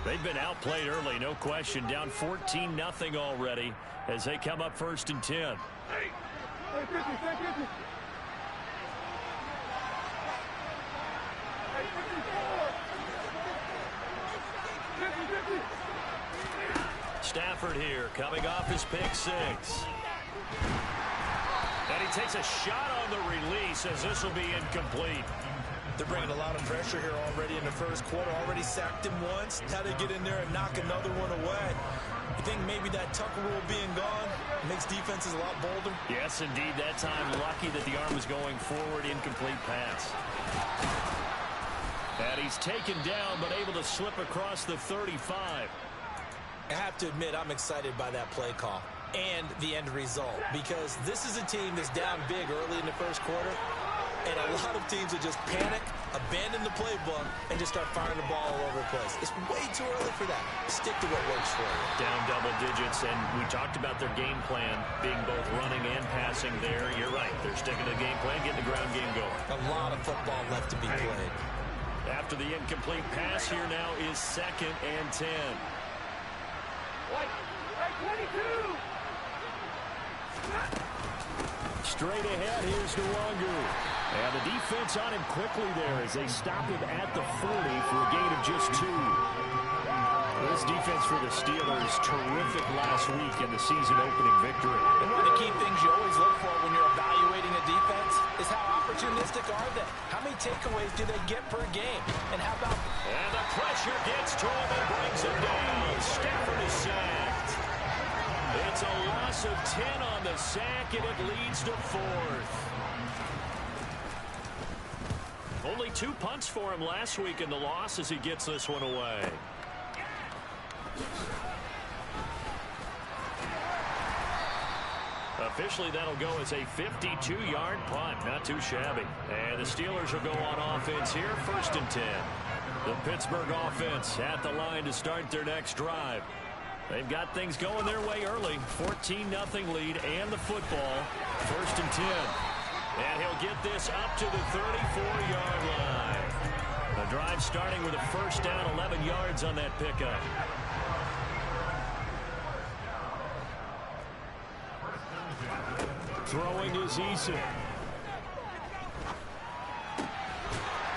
They've been outplayed early, no question. Down 14-0 already as they come up 1st and 10. Hey, 50, 50. Hey, 54. 50, 50. Stafford here, coming off his pick 6. And he takes a shot on the release as this will be incomplete. They're bringing a lot of pressure here already in the first quarter. Already sacked him once. Now they get in there and knock another one away. You think maybe that Tucker rule being gone makes defenses a lot bolder? Yes, indeed. That time, lucky that the arm was going forward. Incomplete pass. And he's taken down, but able to slip across the 35. I have to admit, I'm excited by that play call and the end result, because this is a team that's down big early in the first quarter, and a lot of teams that just panic, abandon the playbook, and just start firing the ball all over the place. It's way too early for that. Stick to what works for you. Down double digits, and we talked about their game plan being both running and passing there. You're right. They're sticking to the game plan, getting the ground game going. A lot of football left to be played. After the incomplete pass, here now is 2nd and 10. White, 22. Straight ahead, here's Nwangu. And the defense on him quickly there as they stop him at the 40 for a gain of just 2. This defense for the Steelers, terrific last week in the season-opening victory. And one of the key things you always look for when you're evaluating a defense is how opportunistic are they? How many takeaways do they get per game? And how about... And the pressure gets to him and brings him down. Stafford is sacked. It's a loss of 10 on the sack, and it leads to 4th. Only 2 punts for him last week in the loss as he gets this one away. Officially, that'll go as a 52-yard punt. Not too shabby. And the Steelers will go on offense here, 1st and 10. The Pittsburgh offense at the line to start their next drive. They've got things going their way early. 14-0 lead and the football. 1st and 10. And he'll get this up to the 34-yard line. The drive starting with a 1st down, 11 yards on that pickup. Throwing is Eason.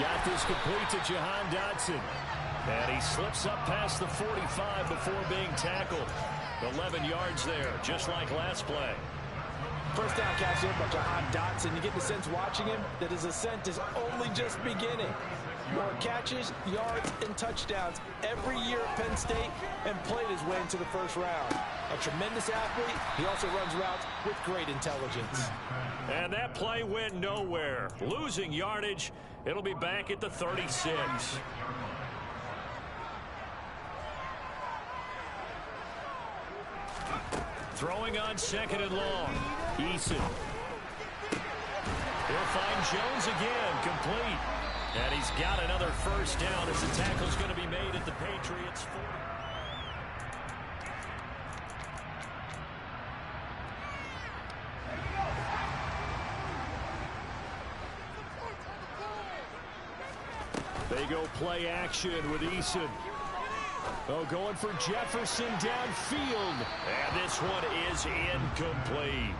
Got this complete to Jahan Dotson. And he slips up past the 45 before being tackled. 11 yards there, just like last play. First down catch here by Jahan Dotson. You get the sense watching him that his ascent is only just beginning. More catches, yards, and touchdowns every year at Penn State, and played his way into the first round. A tremendous athlete. He also runs routes with great intelligence. And that play went nowhere. Losing yardage. It'll be back at the 36. Throwing on 2nd and long. Eason. He'll find Jones again, complete. And he's got another 1st down as the tackle's going to be made at the Patriots' 40. They go play action with Eason. Oh, going for Jefferson downfield. And this one is incomplete.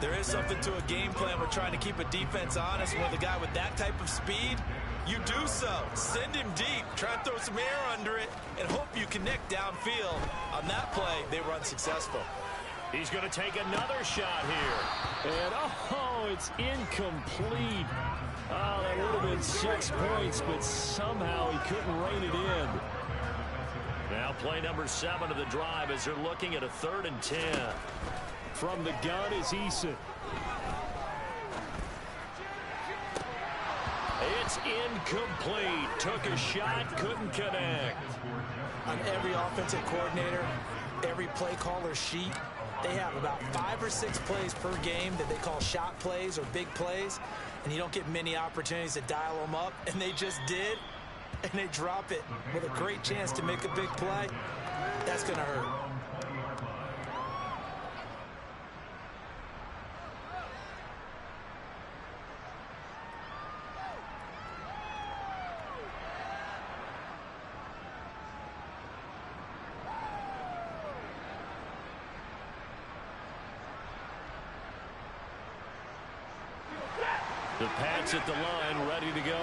There is something to a game plan. We're trying to keep a defense honest. With a guy with that type of speed, you do so. Send him deep. Try and throw some air under it and hope you connect downfield. On that play, they were unsuccessful. He's going to take another shot here. And, oh, it's incomplete. Oh, that would have been 6 points, but somehow he couldn't rein it in. Now play number 7 of the drive as they're looking at a 3rd and 10. From the gun is Eason. It's incomplete. Took a shot, couldn't connect. On every offensive coordinator, every play caller sheet, they have about 5 or 6 plays per game that they call shot plays or big plays, and you don't get many opportunities to dial them up, and they just did, and they drop it with a great chance to make a big play. That's going to hurt. The Pats at the line, ready to go.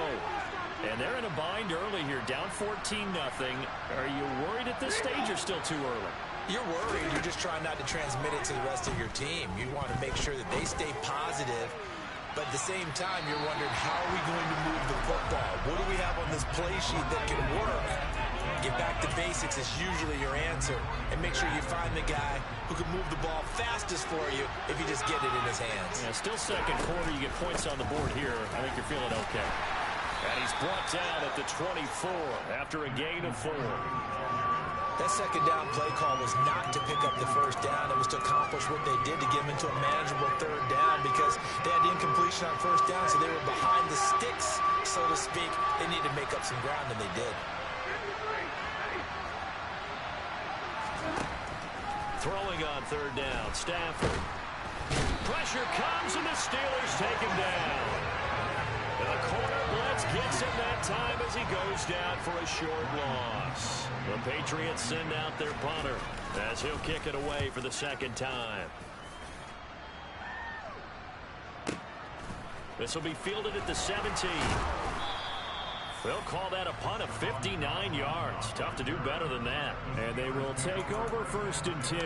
And they're in a bind early here, down 14-0. Are you worried at this stage or still too early? You're worried. You're just trying not to transmit it to the rest of your team. You want to make sure that they stay positive. But at the same time, you're wondering, how are we going to move the football? What do we have on this play sheet that can work? Get back to basics is usually your answer. And make sure you find the guy who can move the ball fastest for you if you just get it in his hands. Yeah, still second quarter. You get points on the board here. I think you're feeling okay. And he's brought down at the 24 after a gain of 4. That second down play call was not to pick up the first down. It was to accomplish what they did to get them into a manageable third down because they had incompletion on first down, so they were behind the sticks, so to speak. They needed to make up some ground, and they did. Throwing on third down, Stafford. Pressure comes, and the Steelers take him down. The corner blitz gets him that time as he goes down for a short loss. The Patriots send out their punter as he'll kick it away for the second time. This will be fielded at the 17. They'll call that a punt of 59 yards. Tough to do better than that. And they will take over 1st and 10.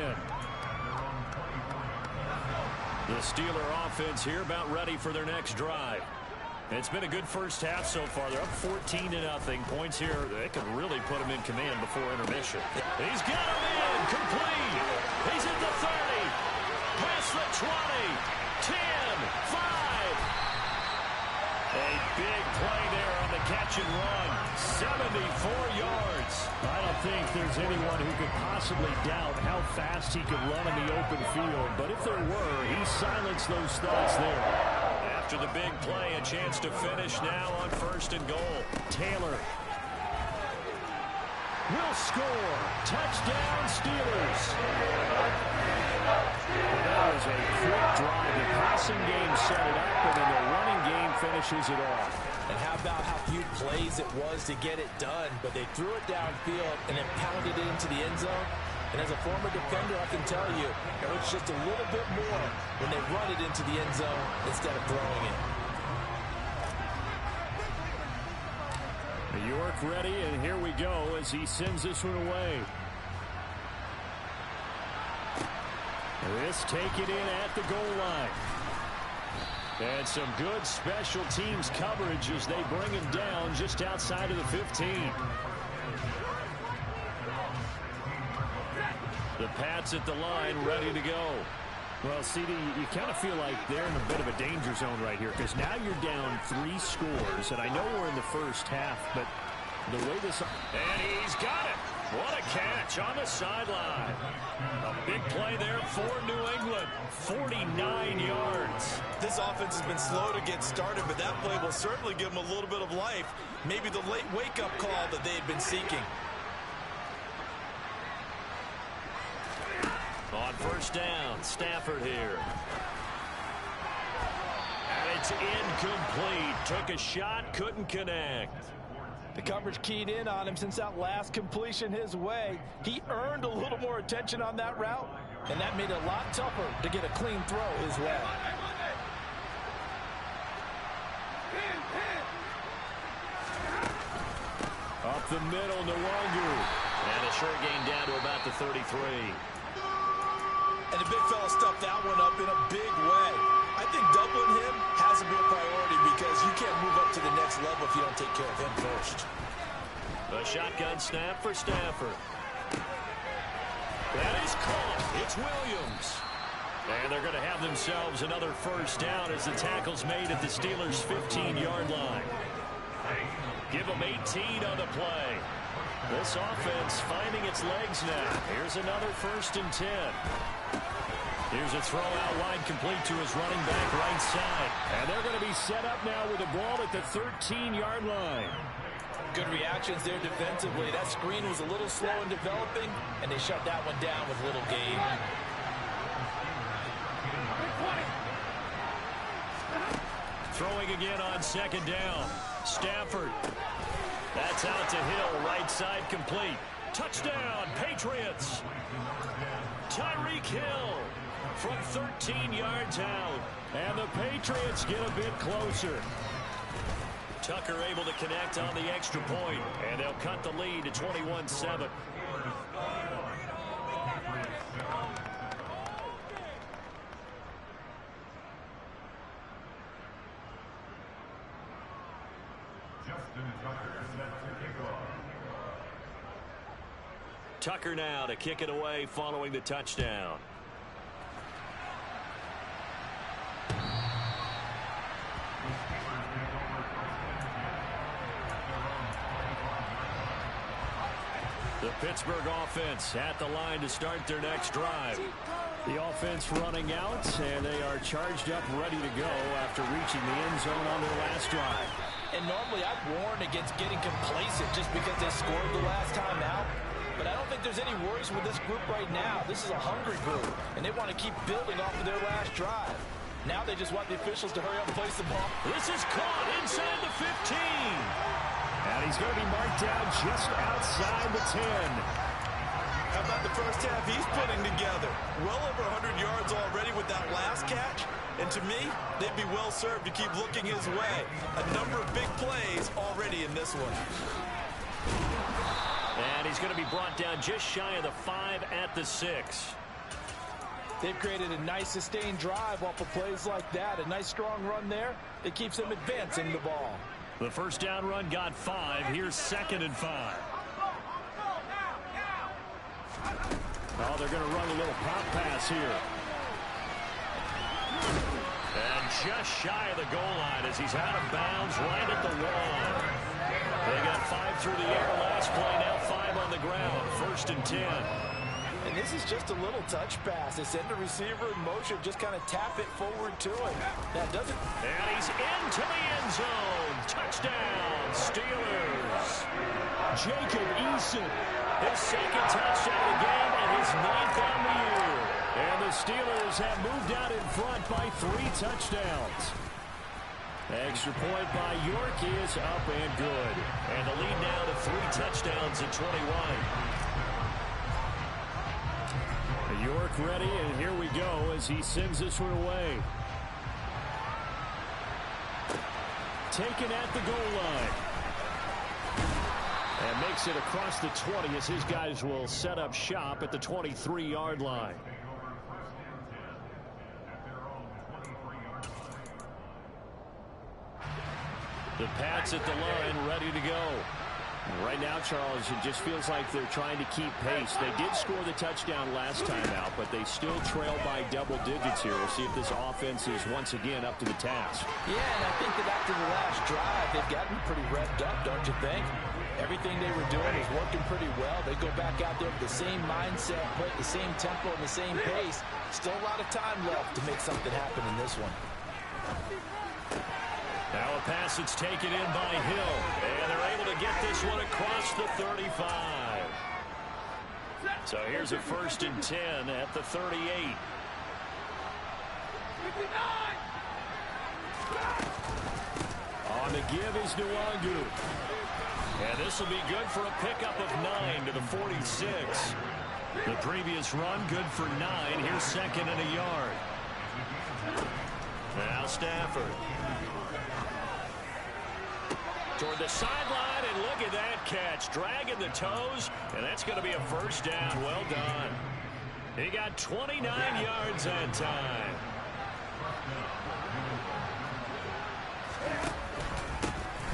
The Steeler offense here about ready for their next drive. It's been a good first half so far. They're up 14-0. Points here. They could really put him in command before intermission. He's got him in. Complete. He's at the 30. Past the 20. 10. 5. A big play there on the catch and run. 74 yards. I don't think there's anyone who could possibly doubt how fast he could run in the open field. But if there were, he silenced those thoughts there. After the big play, a chance to finish now on 1st and goal. Taylor will score. Touchdown, Steelers. That was a quick drive. The passing game set it up, and then the running game finishes it off. And how about how few plays it was to get it done, but they threw it downfield and then pounded it into the end zone. And as a former defender, I can tell you, it hurts just a little bit more when they run it into the end zone instead of throwing it. York ready, and here we go as he sends this one away. This take it in at the goal line. And some good special teams coverage as they bring him down just outside of the 15. The Pats at the line, ready to go. Well, CD, you kind of feel like they're in a bit of a danger zone right here because now you're down 3 scores, and I know we're in the first half, but the way this... And he's got it. What a catch on the sideline. A big play there for New England. 49 yards. This offense has been slow to get started, but that play will certainly give them a little bit of life. Maybe the late wake-up call that they've been seeking. On 1st down, Stafford here. And it's incomplete. Took a shot, couldn't connect. The coverage keyed in on him since that last completion his way. He earned a little more attention on that route, and that made it a lot tougher to get a clean throw his way. Up the middle, Nwangu. And a short gain down to about the 33. And the big fella stuffed that one up in a big way. I think doubling him has to be a priority because you can't move up to the next level if you don't take care of him first. The shotgun snap for Stafford. That is caught. It's Williams. And they're going to have themselves another 1st down as the tackle's made at the Steelers' 15-yard line. Give them 18 on the play. This offense finding its legs now. Here's another 1st and 10. Here's a throw out wide complete to his running back right side. And they're going to be set up now with the ball at the 13-yard line. Good reactions there defensively. That screen was a little slow in developing, and they shut that one down with little gain. Throwing again on 2nd down. Stafford. That's out to Hill, right side complete. Touchdown, Patriots. Tyreek Hill. from 13 yards out. And the Patriots get a bit closer. Tucker able to connect on the extra point, and they'll cut the lead to 21-7. Tucker now to kick it away following the touchdown. The Pittsburgh offense at the line to start their next drive. The offense running out, and they are charged up, ready to go after reaching the end zone on their last drive. And normally I'd warn against getting complacent just because they scored the last time out. But I don't think there's any worries with this group right now. This is a hungry group, and they want to keep building off of their last drive. Now they just want the officials to hurry up and place the ball. This is caught inside the 15. And he's going to be marked down just outside the 10. How about the first half he's putting together? Well over 100 yards already with that last catch. And to me, they'd be well served to keep looking his way. A number of big plays already in this one. And he's going to be brought down just shy of the 5 at the 6. They've created a nice sustained drive off of plays like that. A nice strong run there. It keeps them advancing the ball. The first down run got 5. Here's 2nd and 5. Oh, they're going to run a little pop pass here. And just shy of the goal line as he's out of bounds right at the wall. They got 5 through the air last play, now 5 on the ground. 1st and 10. And this is just a little touch pass. They send the receiver in motion, just kind of tap it forward to him. That doesn't. And he's into the end zone. Touchdown, Steelers. Jacob Eason, his 2nd touchdown of the game and his 9th on the year. And the Steelers have moved out in front by 3 touchdowns. Extra point by York is up and good. And the lead now to 3 touchdowns at 21. York ready, and here we go as he sends this one away. Taken at the goal line. And makes it across the 20 as his guys will set up shop at the 23-yard line. The Pats at the line, ready to go. Right now, Charles, it just feels like they're trying to keep pace. They did score the touchdown last time out, but they still trail by double digits here. We'll see if this offense is once again up to the task. Yeah, and I think that after the last drive, they've gotten pretty revved up, don't you think? Everything they were doing is working pretty well. They go back out there with the same mindset, play at the same tempo and the same pace. Still a lot of time left to make something happen in this one. Now a pass that's taken in by Hill, and they're able to get this one across the 35. So here's a 1st and 10 at the 38. On the give is Nwangu. And this will be good for a pickup of 9 to the 46. The previous run good for 9. Here's 2nd and a yard. Now Stafford. Toward the sideline, and look at that catch. Dragging the toes, and that's going to be a 1st down. Well done. He got 29 yards that time.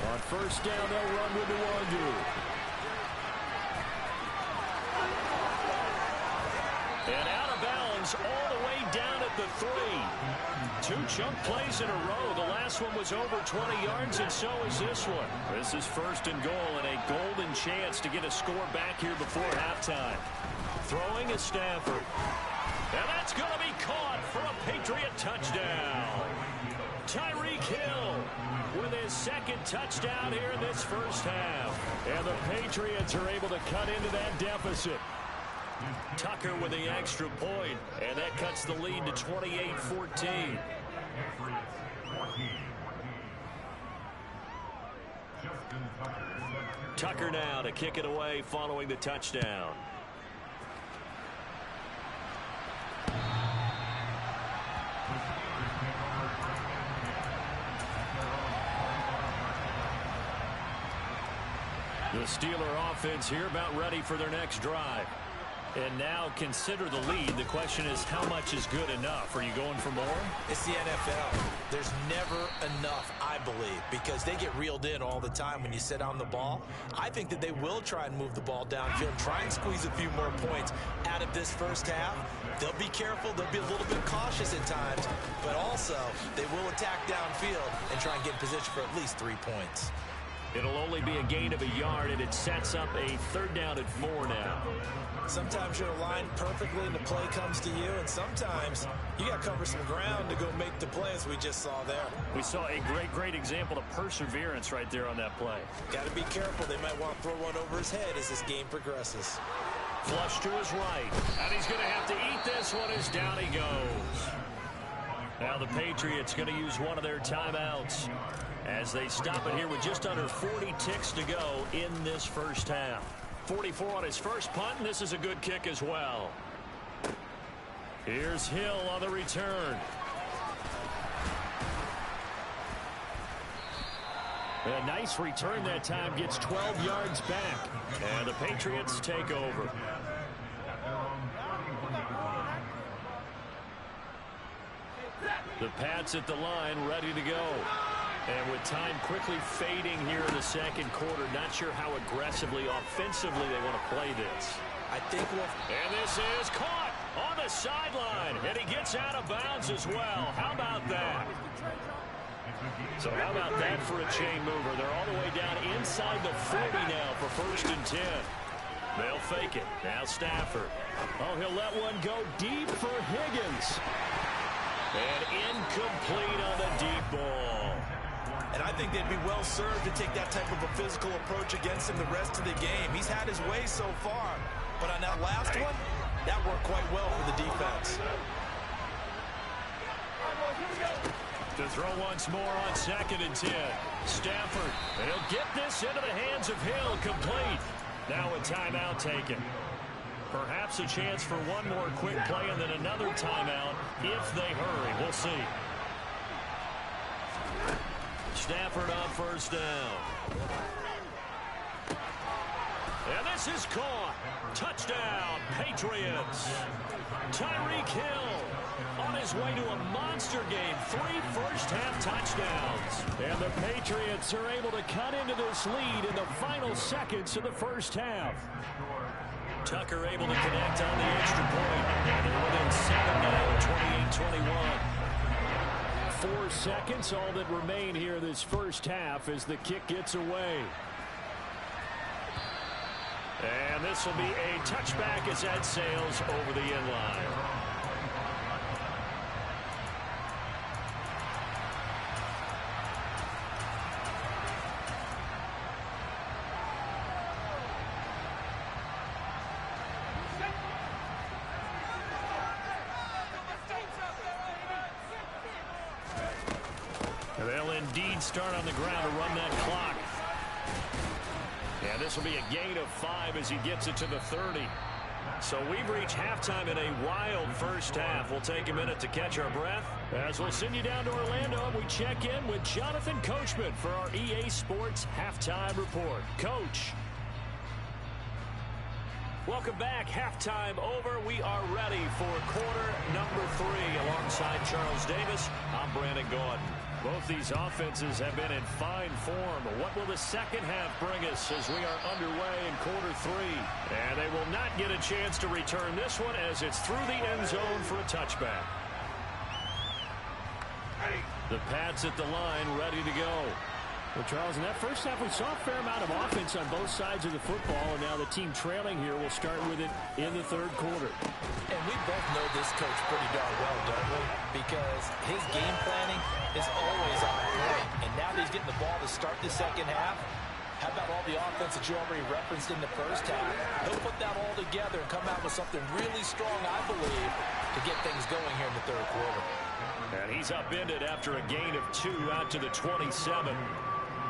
On 1st down, they'll run with Nwangu. And out of bounds all the way down at the 3. 2 chunk plays in a row. The last one was over 20 yards, and so is this one. This is 1st and goal, and a golden chance to get a score back here before halftime. Throwing is Stafford. And that's going to be caught for a Patriot touchdown. Tyreek Hill with his 2nd touchdown here in this first half. And the Patriots are able to cut into that deficit. Tucker with the extra point, and that cuts the lead to 28-14. Tucker now to kick it away following the touchdown. The Steeler offense here about ready for their next drive. And now consider the lead. The question is, how much is good enough? Are you going for more? It's the NFL. There's never enough, I believe, because they get reeled in all the time when you sit on the ball. I think that they will try and move the ball downfield and try and squeeze a few more points out of this first half. They'll be careful. They'll be a little bit cautious at times, but also they will attack downfield and try and get in position for at least 3 points. It'll only be a gain of a yard, and it sets up a 3rd down and 4 now. Sometimes you're aligned perfectly and the play comes to you, and sometimes you got to cover some ground to go make the play, as we just saw there. We saw a great example of perseverance right there on that play. Got to be careful. They might want to throw one over his head as this game progresses. Flush to his right, and he's going to have to eat this one as down he goes. Now the Patriots going to use one of their timeouts as they stop it here with just under 40 ticks to go in this first half. 44 on his first punt, and this is a good kick as well. Here's Hill on the return. A nice return that time, gets 12 yards back. And the Patriots take over. The Pats at the line, ready to go. And with time quickly fading here in the second quarter, not sure how aggressively, offensively they want to play this. I think we'll... And this is caught on the sideline, and he gets out of bounds as well. How about that? So how about that for a chain mover? They're all the way down inside the 40 now for 1st and 10. They'll fake it. Now Stafford. Oh, he'll let one go deep for Higgins. And incomplete on the deep ball. And I think they'd be well served to take that type of a physical approach against him the rest of the game. He's had his way so far, but on that last one, that worked quite well for the defense. To throw once more on 2nd and 10. Stafford, and he'll get this into the hands of Hill, complete. Now a timeout taken. Perhaps a chance for one more quick play and then another timeout if they hurry. We'll see. Stafford on 1st down. And this is caught. Touchdown, Patriots. Tyreek Hill on his way to a monster game. 3 first-half touchdowns. And the Patriots are able to cut into this lead in the final seconds of the first half. Tucker able to connect on the extra point. And they're within 7 now, 28-21. 4 seconds, all that remain here this first half as the kick gets away. And this will be a touchback as that sails over the end line. They'll indeed start on the ground to run that clock. And this will be a gain of 5 as he gets it to the 30. So we've reached halftime in a wild first half. We'll take a minute to catch our breath as we'll send you down to Orlando and we check in with Jonathan Coachman for our EA Sports Halftime Report. Coach. Welcome back. Halftime over. We are ready for quarter number 3 alongside Charles Davis. I'm Brandon Gordon. Both these offenses have been in fine form. What will the second half bring us as we are underway in quarter 3? And they will not get a chance to return this one as it's through the end zone for a touchback. The Pats at the line ready to go. Well, Charles, in that first half, we saw a fair amount of offense on both sides of the football, and now the team trailing here will start with it in the third quarter. And we both know this coach pretty darn well, don't we? Because his game planning is always on point. And now that he's getting the ball to start the second half, how about all the offense that you already referenced in the first half? He'll put that all together and come out with something really strong, I believe, to get things going here in the third quarter. And he's upended after a gain of 2 out to the 27.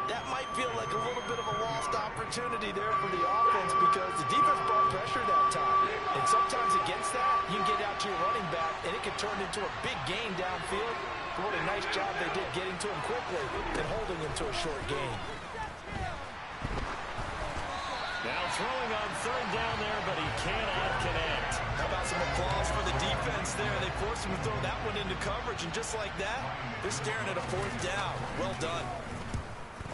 That might feel like a little bit of a lost opportunity there for the offense because the defense brought pressure that time. And sometimes against that, you can get out to your running back, and it can turn into a big gain downfield. But what a nice job they did getting to him quickly and holding him to a short gain. throwing on third down there, but he cannot connect. How about some applause for the defense there? They forced him to throw that one into coverage, and just like that, they're staring at a fourth down. Well done.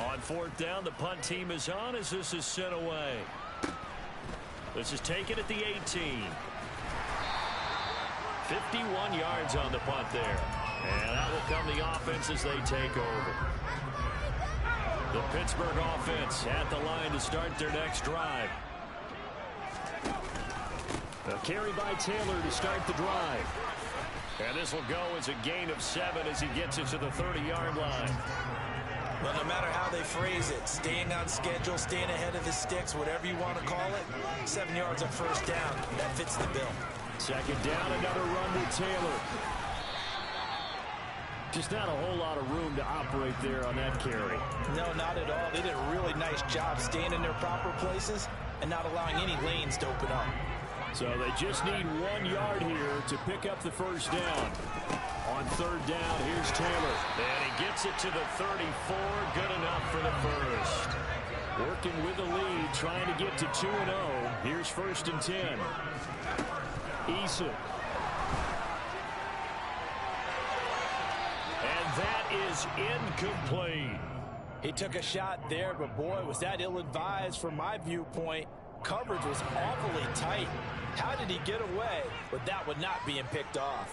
On fourth down, the punt team is on as this is sent away. This is taken at the 18. 51 yards on the punt there. And that will come the offense as they take over. The Pittsburgh offense at the line to start their next drive. A carry by Taylor to start the drive. And this will go as a gain of 7 as he gets it to the 30-yard line. Well, no matter how they phrase it, staying on schedule, staying ahead of the sticks, whatever you want to call it, 7 yards on first down, that fits the bill. Second down, another run with Taylor. Just not a whole lot of room to operate there on that carry. No, not at all. They did a really nice job staying in their proper places and not allowing any lanes to open up. So they just need 1 yard here to pick up the first down. On third down, here's Taylor. And he gets it to the 34. Good enough for the first. Working with the lead, trying to get to 2-0. Here's first and 10. Eason. And that is incomplete. He took a shot there, but boy, was that ill-advised from my viewpoint. Coverage was awfully tight. How did he get away with that one not being picked off?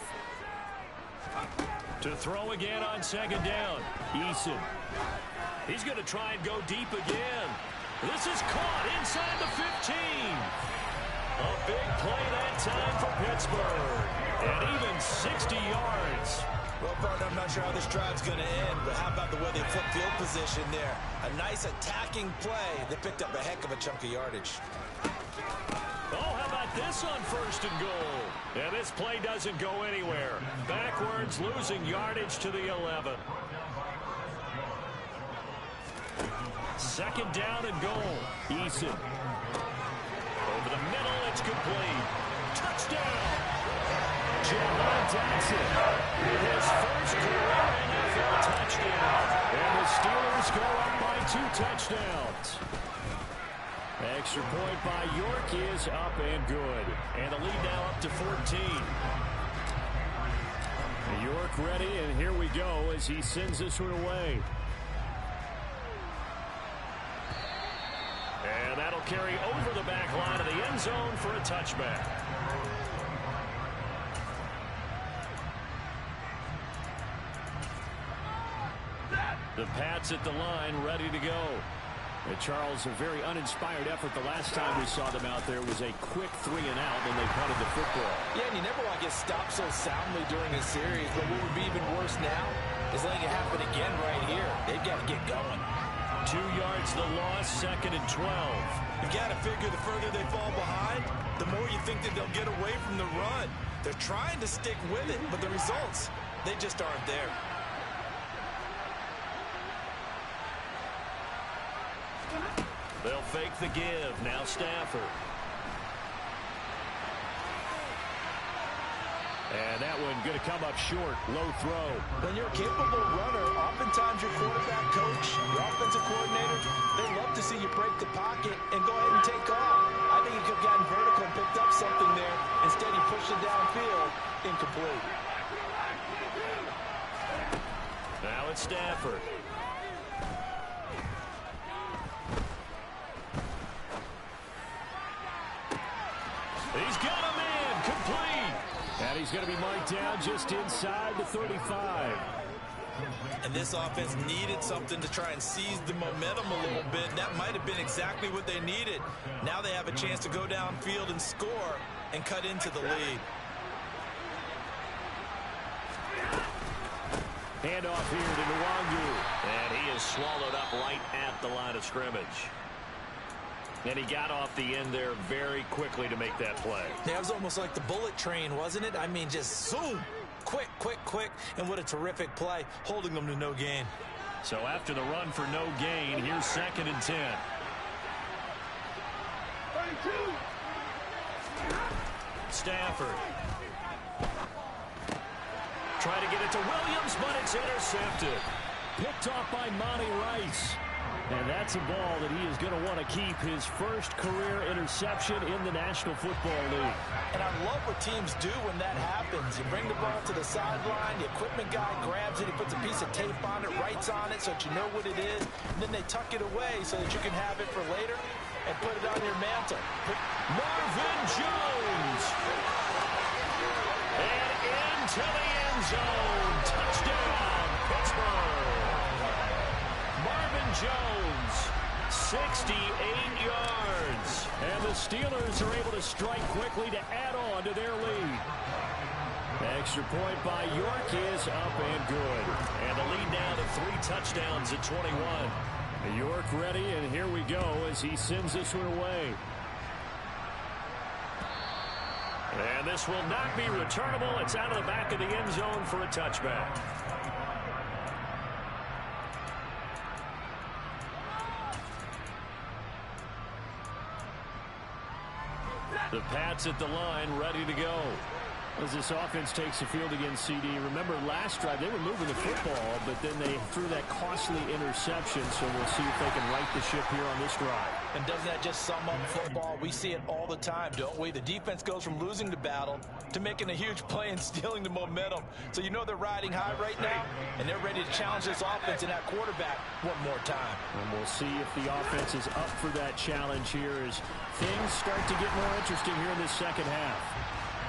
To throw again on second down. Eason. He's going to try and go deep again. This is caught inside the 15. A big play that time for Pittsburgh. And even 60 yards. Well, partner, I'm not sure how this drive's going to end, but how about the way they flip field position there? A nice attacking play. They picked up a heck of a chunk of yardage. Oh, how about this on first and goal? And this play doesn't go anywhere. Backwards, losing yardage to the 11. Second down and goal. Eason. Over the middle, it's complete. Touchdown! Jahan Dotson. His first career NFL touchdown. And the Steelers go up by 2 touchdowns. Extra point by York is up and good. And the lead now up to 14. York ready, and here we go as he sends this one away. And that'll carry over the back line of the end zone for a touchback. The Pats at the line, ready to go. And Charles, a very uninspired effort the last time we saw them out there was a quick 3 and out when they punted the football. Yeah, and you never want to get stopped so soundly during a series, but what would be even worse now is letting it happen again right here. They've got to get going. 2 yards the loss, second and 12. You've got to figure the further they fall behind, the more you think that they'll get away from the run. They're trying to stick with it, but the results, they just aren't there. They'll fake the give. Now Stafford. And that one going to come up short. Low throw. When you're a capable runner, oftentimes your quarterback coach, your offensive coordinator, they love to see you break the pocket and go ahead and take off. I think he could have gotten vertical and picked up something there. Instead, he pushed it downfield. Incomplete. Now it's Stafford. He's got a man, complete. And he's going to be marked down just inside the 35. And this offense needed something to try and seize the momentum a little bit. That might have been exactly what they needed. Now they have a chance to go downfield and score and cut into the lead. Handoff here to Nwangu. And he is swallowed up right at the line of scrimmage. And he got off the end there very quickly to make that play. Yeah, it was almost like the bullet train, wasn't it? I mean, just zoom. Quick, quick, quick. And what a terrific play, holding them to no gain. So after the run for no gain, here's second and 10. 32. Stafford. Try to get it to Williams, but it's intercepted. Picked off by Monty Rice. And that's a ball that he is going to want to keep, his first career interception in the National Football League. And I love what teams do when that happens. You bring the ball to the sideline, the equipment guy grabs it, he puts a piece of tape on it, writes on it so that you know what it is, and then they tuck it away so that you can have it for later and put it on your mantle. Marvin Jones. And into the end zone. Touchdown, Pittsburgh. Marvin Jones, 68 yards. And the Steelers are able to strike quickly to add on to their lead. Extra point by York is up and good. And the lead now to 3 touchdowns at 21. York ready, and here we go as he sends this one away. And this will not be returnable. It's out of the back of the end zone for a touchback. The Pats at the line, ready to go. As this offense takes the field against CD. Remember, last drive, they were moving the football, but then they threw that costly interception, so we'll see if they can right the ship here on this drive. And doesn't that just sum up football? We see it all the time, don't we? The defense goes from losing the battle to making a huge play and stealing the momentum. So you know they're riding high right now, and they're ready to challenge this offense and that quarterback one more time. And we'll see if the offense is up for that challenge here as things start to get more interesting here in this second half.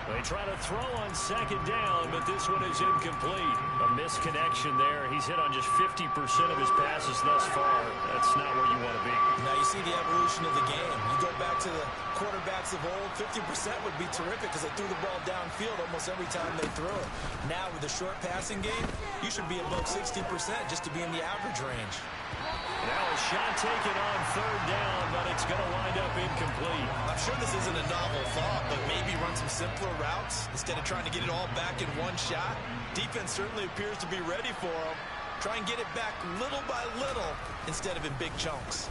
They try to throw on second down, but this one is incomplete. A misconnection there. He's hit on just 50% of his passes thus far. That's not where you want to be. Now you see the evolution of the game. You go back to the quarterbacks of old, 50% would be terrific because they threw the ball downfield almost every time they threw it. Now with the short passing game, you should be above 60% just to be in the average range. Now a shot taken on third down, but it's going to wind up incomplete. I'm sure this isn't a novel thought, but maybe run some simpler routes instead of trying to get it all back in one shot. Defense certainly appears to be ready for him. Try and get it back little by little instead of in big chunks.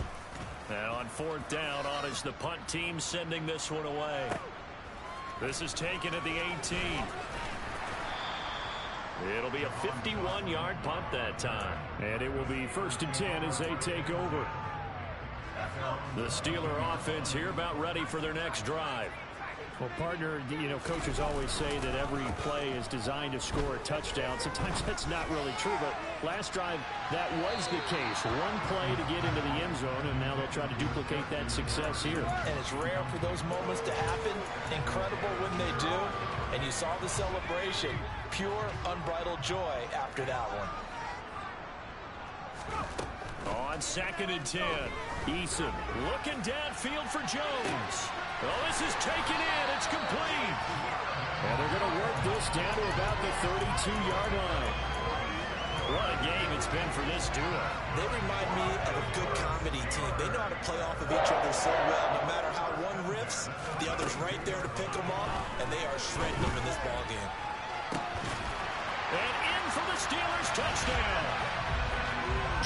Now on fourth down, on is the punt team sending this one away. This is taken at the 18. It'll be a 51-yard punt that time. And it will be 1st and 10 as they take over. The Steeler offense here about ready for their next drive. Well, partner, you know, coaches always say that every play is designed to score a touchdown. Sometimes that's not really true, but last drive, that was the case. One play to get into the end zone, and now they'll try to duplicate that success here. And it's rare for those moments to happen. Incredible when they do. And you saw the celebration. Pure, unbridled joy after that one. On 2nd and 10, Eason looking downfield for Jones. Oh, this is taken in. It's complete. And they're going to work this down to about the 32-yard line. What a game it's been for this duo. They remind me of a good comedy team. They know how to play off of each other so well. No matter how one riffs, the other's right there to pick them up, and they are shredding them in this ball game. And in for the Steelers touchdown.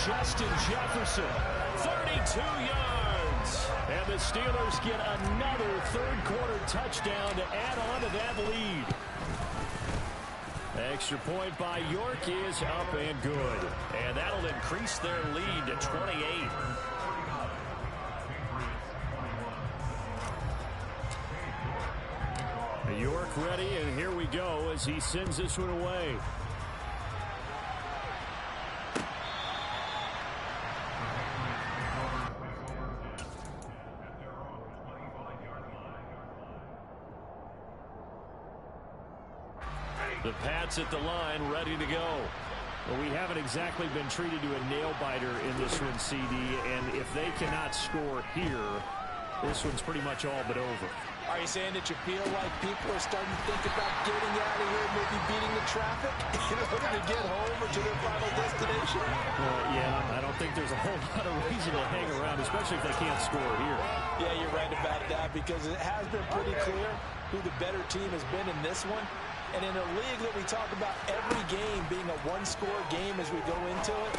Justin Jefferson, 32 yards. And the Steelers get another third-quarter touchdown to add on to that lead. Extra point by York is up and good. And that'll increase their lead to 28. York ready, and here we go as he sends this one away. The Pats at the line, ready to go. Well, we haven't exactly been treated to a nail-biter in this one, CD, and if they cannot score here, this one's pretty much all but over. Are you saying that you feel like people are starting to think about getting out of here, maybe beating the traffic in order to get home or to their final destination? Yeah, I don't think there's a whole lot of reason to hang around, especially if they can't score here. Yeah, you're right about that because it has been pretty clear who the better team has been in this one. And in a league that we talk about every game being a one-score game as we go into it,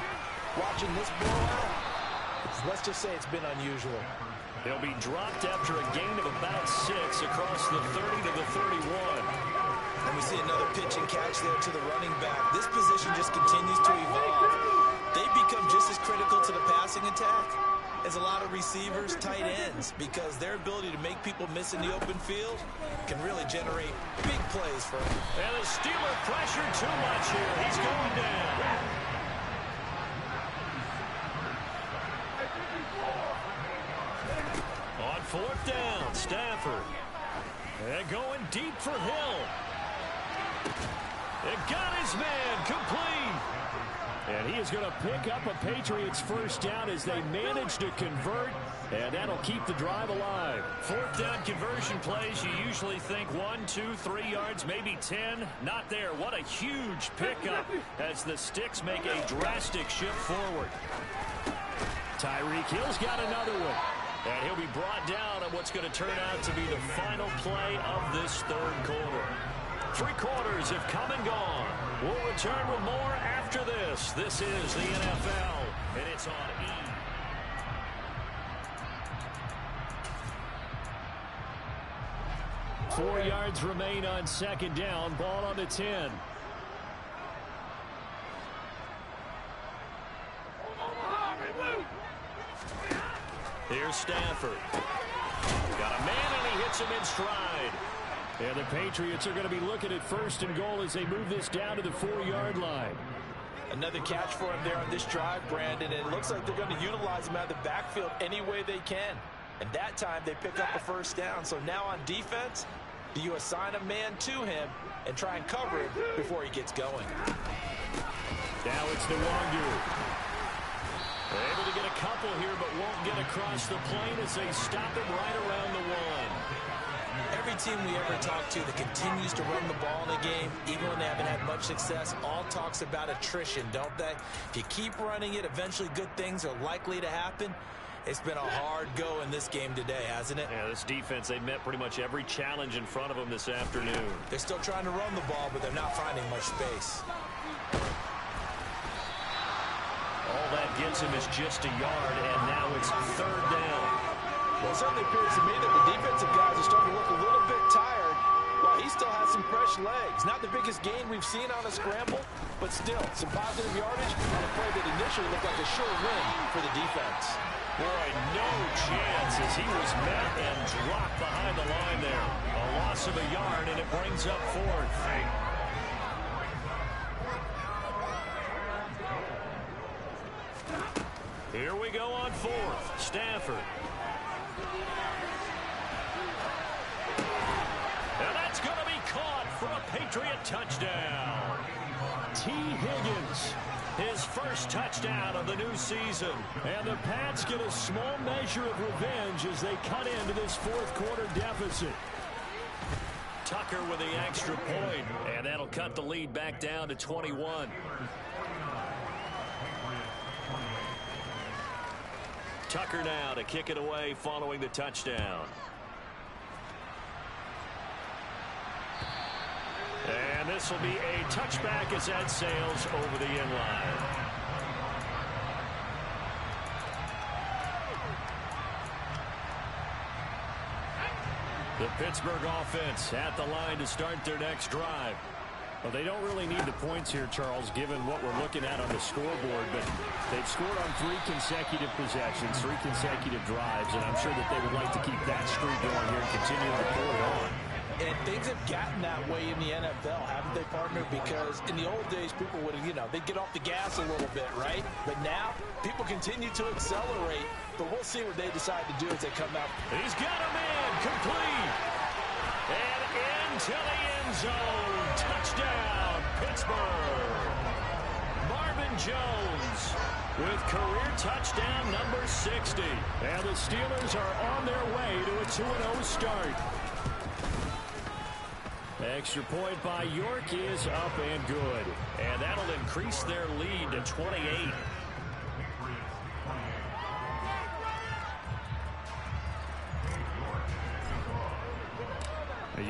watching this blowout, let's just say it's been unusual. They'll be dropped after a gain of about 6 across the 30 to the 31. And we see another pitch and catch there to the running back. This position just continues to evolve. They become just as critical to the passing attack as a lot of receivers, tight ends, because their ability to make people miss in the open field can really generate big plays for them. And the Steeler pressure too much here. He's going down. On fourth down, Stafford. And going deep for Hill. It got his man complete. And he is going to pick up a Patriots first down as they manage to convert, and that'll keep the drive alive. Fourth down conversion plays, you usually think 1, 2, 3 yards, maybe 10. Not there. What a huge pickup as the Sticks make a drastic shift forward. Tyreek Hill's got another one. And he'll be brought down on what's going to turn out to be the final play of this third quarter. 3 quarters have come and gone. We'll return with more after this. This is the NFL, and it's on E! 4 yards remain on second down. Ball on the 10. Here's Stafford. Got a man, and he hits him in stride. And the Patriots are going to be looking at first and goal as they move this down to the 4-yard line. Another catch for him there on this drive, Brandon, and it looks like they're going to utilize him out of the backfield any way they can. And that time they pick up a first down. So now on defense, do you assign a man to him and try and cover him before he gets going? Now it's Nwangu. Able to get a couple here, but won't get across the plane as they stop him right around the 1. Every team we ever talk to that continues to run the ball in a game, even when they haven't had much success, all talks about attrition, don't they? If you keep running it, eventually good things are likely to happen. It's been a hard go in this game today, hasn't it? Yeah, this defense, they met pretty much every challenge in front of them this afternoon. They're still trying to run the ball, but they're not finding much space. All that gets him is just a yard, and now it's third down. Well, it certainly appears to me that the defensive guys are starting to look a little bit tired while he still has some fresh legs. Not the biggest gain we've seen on a scramble, but still some positive yardage on a play that initially looked like a sure win for the defense. Boy, no chance as he was met and dropped behind the line there. A loss of a yard, and it brings up fourth. Here we go on fourth. Stafford. And that's going to be caught for a Patriot touchdown. T. Higgins, his first touchdown of the new season. And the Pats get a small measure of revenge as they cut into this fourth quarter deficit. Tucker with the extra point, and that'll cut the lead back down to 21. Tucker now to kick it away following the touchdown. And this will be a touchback as that sails over the inline. The Pittsburgh offense at the line to start their next drive. Well, they don't really need the points here, Charles, given what we're looking at on the scoreboard, but they've scored on 3 consecutive possessions, 3 consecutive drives, and I'm sure that they would like to keep that streak going here and continue to pour it on. And things have gotten that way in the NFL, haven't they, partner? Because in the old days, people would, they'd get off the gas a little bit, right? But now, people continue to accelerate, but we'll see what they decide to do as they come out. He's got a man complete. And into the end zone. Touchdown, Pittsburgh. Marvin Jones with career touchdown number 60. And the Steelers are on their way to a 2-0 start. Extra point by York is up and good. And that'll increase their lead to 28.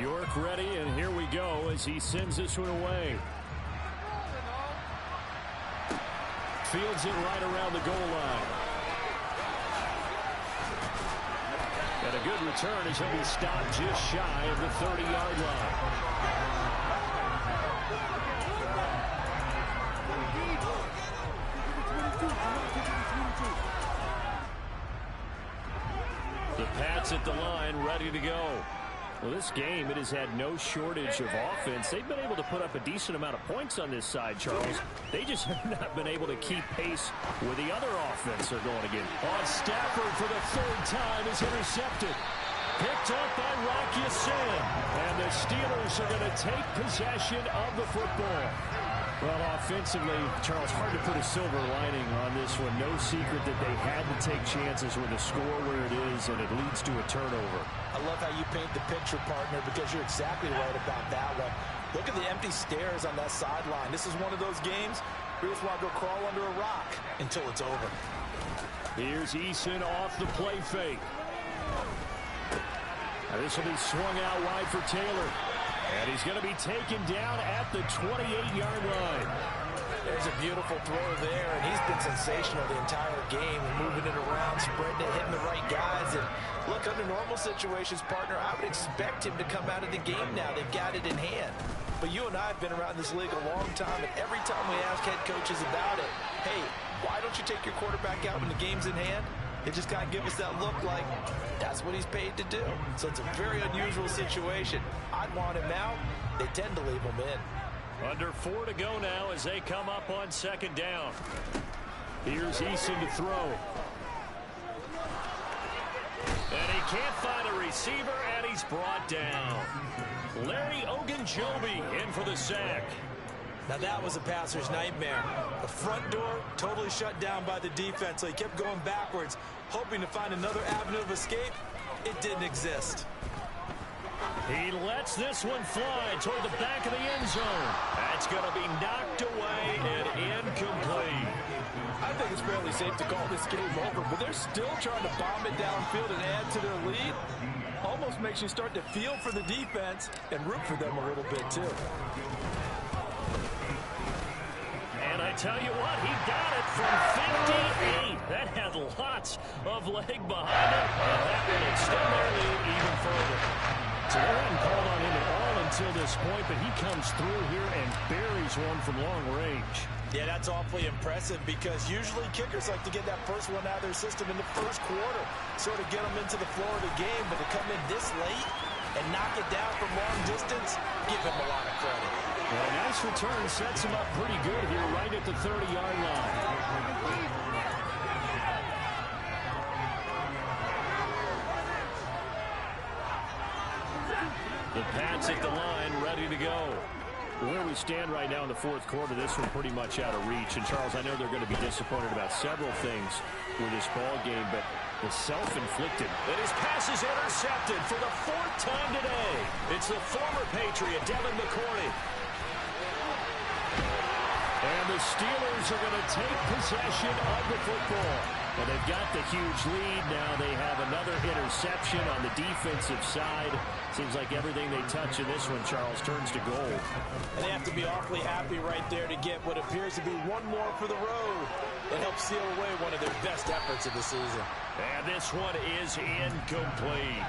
York ready, and here we go as he sends this one away. Fields it right around the goal line. And a good return as he'll be stopped just shy of the 30-yard line. The Pats at the line, ready to go. Well, this game, it has had no shortage of offense. They've been able to put up a decent amount of points on this side, Charles. They just have not been able to keep pace with the other offense they're going against. On Stafford for the third time is intercepted. Picked up by Rocky Sin. And the Steelers are going to take possession of the football. Well, offensively, Charles, hard to put a silver lining on this one. No secret that they had to take chances with the score where it is, and it leads to a turnover. I love how you paint the picture, partner, because you're exactly right about that one. Look at the empty stairs on that sideline. This is one of those games where you just want to go crawl under a rock until it's over. Here's Eason off the play fake. Now this will be swung out wide for Taylor. And he's going to be taken down at the 28-yard line. There's a beautiful throw there, and he's been sensational the entire game, moving it around, spreading it, hitting the right guys. And look, under normal situations, partner, I would expect him to come out of the game now. They've got it in hand. But you and I have been around this league a long time, and every time we ask head coaches about it, hey, why don't you take your quarterback out when the game's in hand? They just kind of give us that look like that's what he's paid to do. So it's a very unusual situation. I'd want him out. They tend to leave him in. Under 4 to go now as they come up on second down. Here's Eason to throw. And he can't find a receiver, and he's brought down. Larry Ogunjobi in for the sack. Now that was a passer's nightmare. The front door totally shut down by the defense, so he kept going backwards, hoping to find another avenue of escape. It didn't exist. He lets this one fly toward the back of the end zone. That's going to be knocked away and incomplete. I think it's fairly safe to call this game over, but they're still trying to bomb it downfield and add to their lead. Almost makes you start to feel for the defense and root for them a little bit, too. And I tell you what, he got it from 58. That had lots of leg behind it, and that will extend their lead even further. So they hadn't called on him at all until this point, but he comes through here and buries one from long range. Yeah, that's awfully impressive because usually kickers like to get that first one out of their system in the first quarter, sort of get them into the flow of the game, but to come in this late and knock it down from long distance, give him a lot of credit. Well, a nice return sets him up pretty good here right at the 30-yard line. The Pats at the line, ready to go. Where we stand right now in the fourth quarter, this one pretty much out of reach. And, Charles, I know they're going to be disappointed about several things with this ball game, but the self-inflicted. And his pass is intercepted for the 4th time today. It's the former Patriot, Devin McCourty. And the Steelers are going to take possession of the football. Well, they've got the huge lead. Now they have another interception on the defensive side. Seems like everything they touch in this one, Charles, turns to gold. And they have to be awfully happy right there to get what appears to be one more for the road that helps seal away one of their best efforts of the season. And this one is incomplete.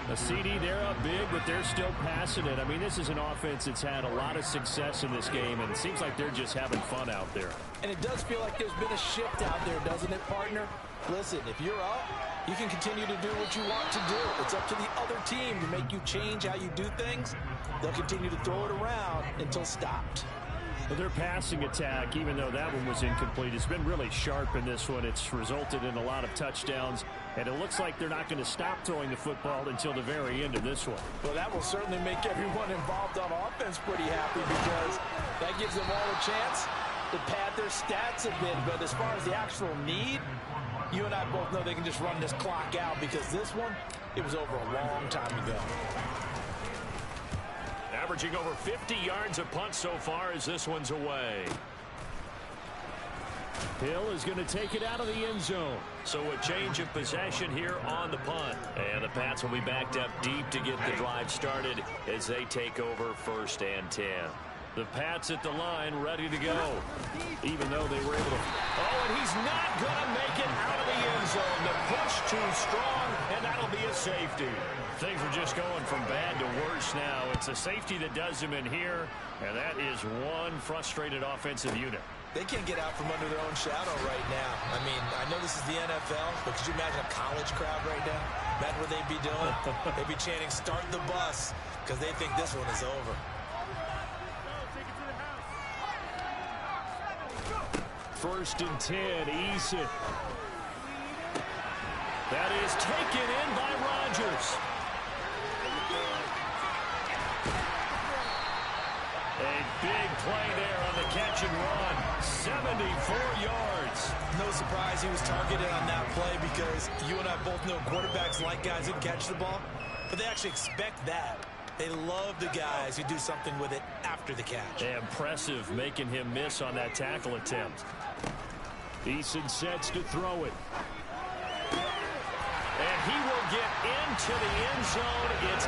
A CD, they're up big, but they're still passing it. I mean, this is an offense that's had a lot of success in this game, and it seems like they're just having fun out there. And it does feel like there's been a shift out there, doesn't it, partner? Listen, if you're up, you can continue to do what you want to do. It's up to the other team to make you change how you do things. They'll continue to throw it around until stopped. Well, their passing attack, even though that one was incomplete, has been really sharp in this one. It's resulted in a lot of touchdowns, and it looks like they're not going to stop throwing the football until the very end of this one. Well, that will certainly make everyone involved on offense pretty happy because that gives them all a chance to pad their stats a bit. But as far as the actual need, you and I both know they can just run this clock out because this one, it was over a long time ago. Averaging over 50 yards a punt so far as this one's away. Hill is going to take it out of the end zone. So a change of possession here on the punt. And the Pats will be backed up deep to get the drive started as they take over 1st and 10. The Pats at the line ready to go. Even though they were able to... Oh, and he's not going to make it out of the end zone. The push too strong, and that'll be a safety. Things are just going from bad to worse now. It's a safety that does them in here, and that is one frustrated offensive unit. They can't get out from under their own shadow right now. I mean, I know this is the NFL, but could you imagine a college crowd right now? Imagine what they'd be doing. They'd be chanting, "Start the bus," because they think this one is over. First and 10, Eason. That is taken in by Rodgers. A big play there on the catch and run. 74 yards. No surprise he was targeted on that play because you and I both know quarterbacks like guys who can catch the ball, but they actually expect that. They love the guys who do something with it after the catch. Impressive making him miss on that tackle attempt. Eason sets to throw it. And he will get into the end zone. It's